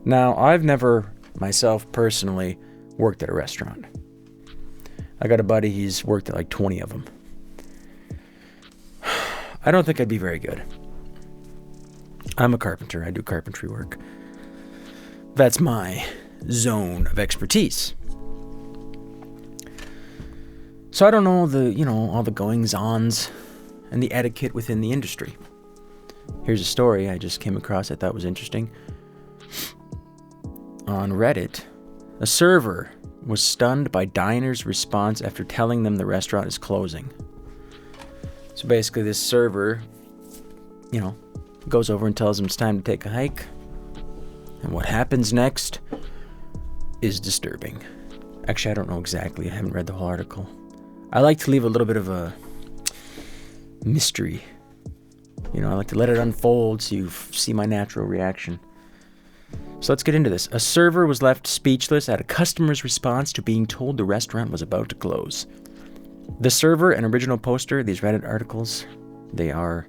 Now, I've never, myself personally, worked at a restaurant. I got a buddy, he's worked at like 20 of them. I don't think I'd be very good. I'm a carpenter. I do carpentry work. That's my zone of expertise. So I don't know all the goings-ons and the etiquette within the industry. Here's a story I just came across I thought was interesting. On Reddit, a server was stunned by diners' response after telling them the restaurant is closing. So basically this server, goes over and tells them it's time to take a hike. And what happens next is disturbing. Actually, I don't know exactly. I haven't read the whole article. I like to leave a little bit of a mystery. I like to let it unfold so you see my natural reaction. So let's get into this. A server was left speechless at a customer's response to being told the restaurant was about to close. The server and original poster, these Reddit articles, they are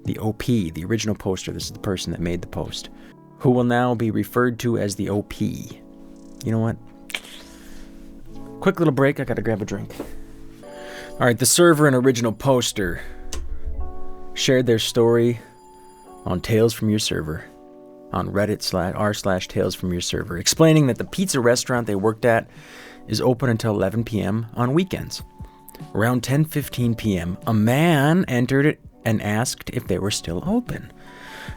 the OP, the original poster. This is the person that made the post, who will now be referred to as the OP. You know what? Quick little break. I gotta grab a drink. All right, the server and original poster shared their story on Tales from Your Server on Reddit/r/Tales from Your Server, explaining that the pizza restaurant they worked at is open until 11 p.m. on weekends. Around 10:15 p.m., a man entered it and asked if they were still open.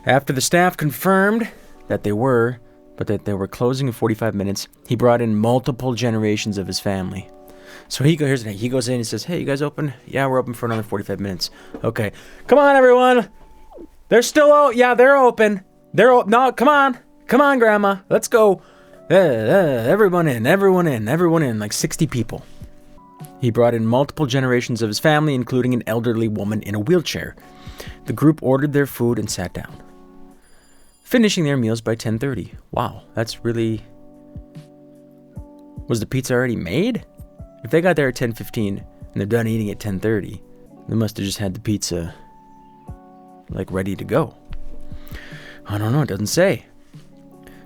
After the staff confirmed that they were, but that they were closing in 45 minutes, he brought in multiple generations of his family. So he goes in and says, "Hey, you guys open? Yeah, we're open for another 45 minutes. Okay. Come on, everyone. They're still out. Yeah, they're open. No, come on. Come on, Grandma. Let's go. Everyone in. Like 60 people. He brought in multiple generations of his family, including an elderly woman in a wheelchair. The group ordered their food and sat down, finishing their meals by 10:30. Wow, that's really... Was the pizza already made? If they got there at 10:15 and they're done eating at 10:30, they must have just had the pizza, ready to go. I don't know, it doesn't say.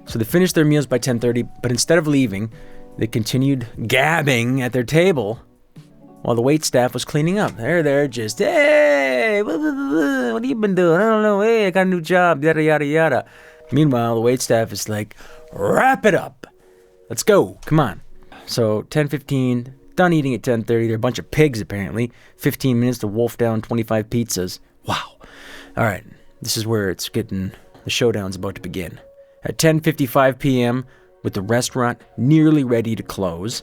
So they finished their meals by 10:30, but instead of leaving, they continued gabbing at their table while the waitstaff was cleaning up. They're just, "Hey, what have you been doing? I don't know. Hey, I got a new job, yada, yada, yada." Meanwhile, the waitstaff is like, "Wrap it up. Let's go. Come on." So 10:15, done eating at 10:30. They're a bunch of pigs, apparently. 15 minutes to wolf down 25 pizzas. Wow. All right. This is where the showdown's about to begin. At 10:55 p.m., with the restaurant nearly ready to close,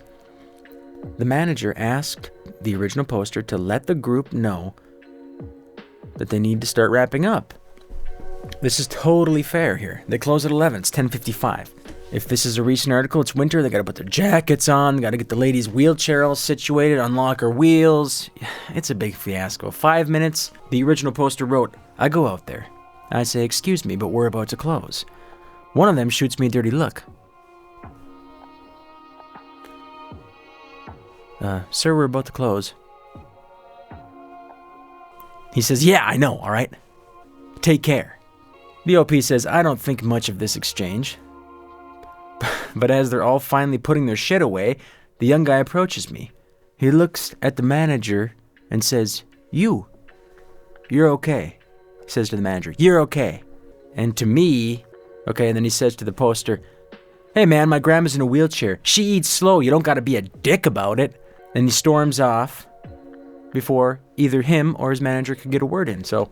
the manager asked the original poster to let the group know that they need to start wrapping up. This is totally fair here. They close at 11. It's 10:55. If this is a recent article, it's winter. They got to put their jackets on. They got to get the lady's wheelchair all situated, unlock her wheels. It's a big fiasco. 5 minutes. The original poster wrote, "I go out there. I say, 'Excuse me, but we're about to close.' One of them shoots me a dirty look. Sir, we're about to close." He says, "Yeah, I know, all right? Take care." The OP says, "I don't think much of this exchange." But as they're all finally putting their shit away, the young guy approaches me. He looks at the manager and says, You're okay." He says to the manager, "You're okay." And to me, okay, and then he says to the poster, "Hey man, my grandma's in a wheelchair. She eats slow. You don't gotta be a dick about it." And he storms off before either him or his manager could get a word in. So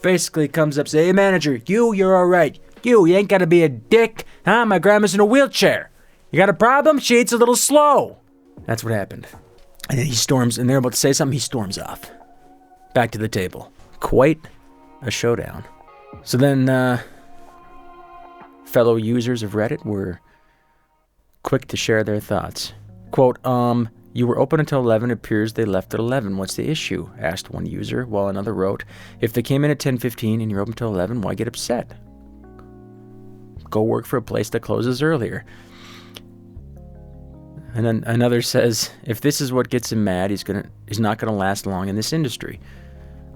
basically comes up, say, "Hey manager, you're all right. You ain't gotta be a dick. Huh? My grandma's in a wheelchair. You got a problem? She eats a little slow." That's what happened. And then he storms, and they're about to say something, he storms off. Back to the table. Quite a showdown. So then, fellow users of Reddit were quick to share their thoughts. Quote, "You were open until 11. It appears they left at 11. What's the issue?" asked one user, while another wrote, "If they came in at 10:15 and you're open until 11, why get upset? Go work for a place that closes earlier." And then another says, "If this is what gets him mad, he's not gonna last long in this industry."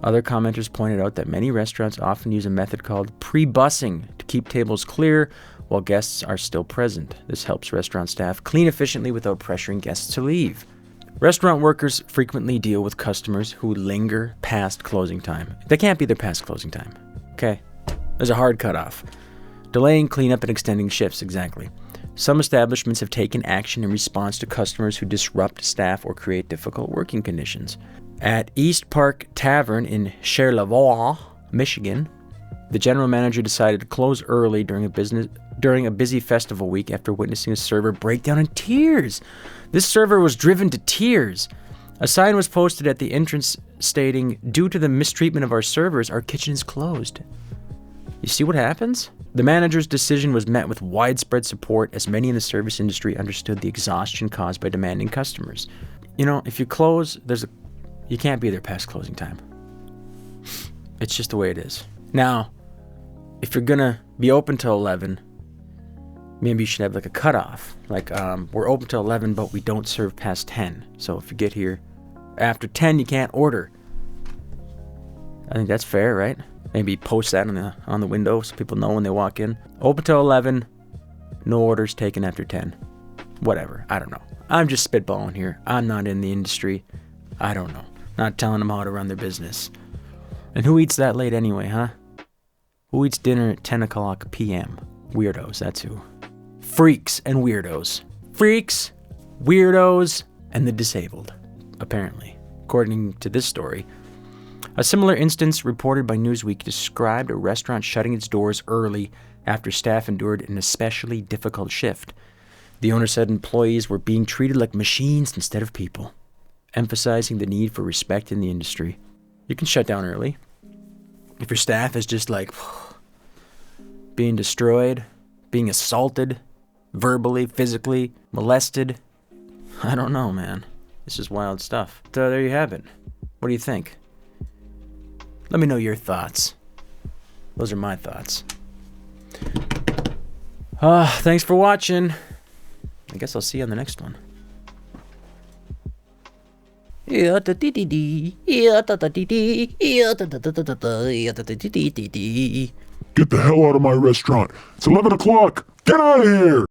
Other commenters pointed out that many restaurants often use a method called pre-bussing to keep tables clear while guests are still present. This helps restaurant staff clean efficiently without pressuring guests to leave. Restaurant workers frequently deal with customers who linger past closing time. They can't be there past closing time. Okay? There's a hard cutoff. Delaying cleanup and extending shifts, exactly. Some establishments have taken action in response to customers who disrupt staff or create difficult working conditions. At East Park Tavern in Charlevoix, Michigan, the general manager decided to close early during a busy festival week after witnessing a server break down in tears. This server was driven to tears. A sign was posted at the entrance stating, "Due to the mistreatment of our servers, our kitchen is closed." You see what happens? The manager's decision was met with widespread support as many in the service industry understood the exhaustion caused by demanding customers. You know, if you close, you can't be there past closing time. It's just the way it is. Now, if you're gonna be open till 11, maybe you should have like a cutoff. Like, we're open till 11, but we don't serve past 10. So if you get here after 10, you can't order. I think that's fair, right? Maybe post that on the window so people know when they walk in. Open till 11, no orders taken after 10. Whatever, I don't know. I'm just spitballing here. I'm not in the industry. I don't know. Not telling them how to run their business. And who eats that late anyway, huh? Who eats dinner at 10 o'clock p.m.? Weirdos, that's who. Freaks and weirdos. Freaks, weirdos, and the disabled, apparently. According to this story, a similar instance reported by Newsweek described a restaurant shutting its doors early after staff endured an especially difficult shift. The owner said employees were being treated like machines instead of people, emphasizing the need for respect in the industry. You can shut down early. If your staff is just like being destroyed, being assaulted, verbally, physically, molested, I don't know, man. This is wild stuff. So there you have it. What do you think? Let me know your thoughts. Those are my thoughts. Thanks for watching. I guess I'll see you on the next one. Get the hell out of my restaurant. It's 11 o'clock. Get out of here.